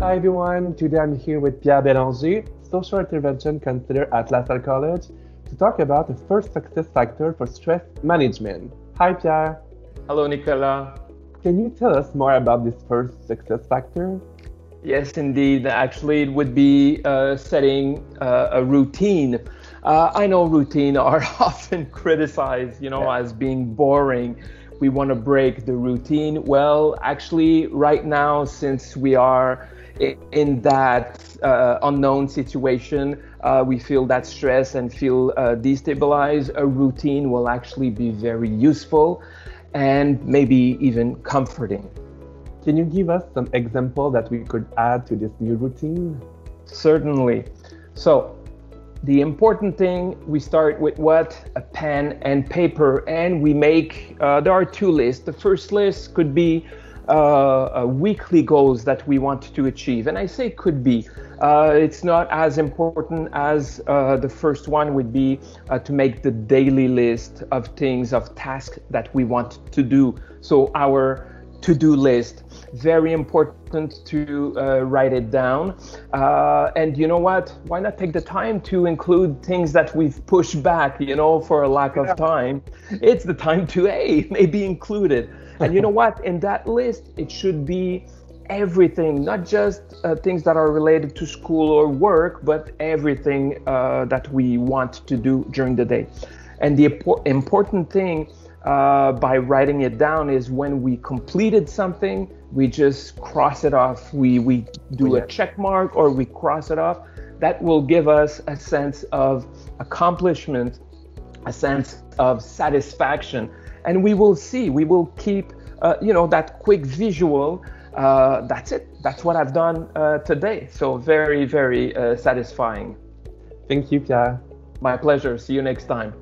Hi everyone, today I'm here with Pierre Bélanger, social intervention counselor at LaSalle College, to talk about the first success factor for stress management. Hi Pierre. Hello, Nicola. Can you tell us more about this first success factor? Yes, indeed. Actually, it would be setting a routine. I know routine are often criticized, Yeah. as being boring. We want to break the routine. Well, actually, right now, since we are in that unknown situation, we feel that stress and feel destabilized. A routine will actually be very useful and maybe even comforting. Can you give us some example that we could add to this new routine? Certainly. So, the important thing, we start with what? A pen and paper, and we make, there are two lists. The first list could be weekly goals that we want to achieve. And I say could be. It's not as important as the first one would be to make the daily list of things, of tasks that we want to do. So our to-do list, very important to write it down. And you know what? Why not take the time to include things that we've pushed back, for a lack of time? It's the time to, hey, maybe include it. And you know what? In that list, it should be everything, not just things that are related to school or work, but everything that we want to do during the day. And the important thing by writing it down is when we completed something, we just cross it off. We do a check mark or we cross it off. That will give us a sense of accomplishment, a sense of satisfaction. And we will keep, that quick visual. That's it. That's what I've done today. So very, very satisfying. Thank you, Pierre. My pleasure. See you next time.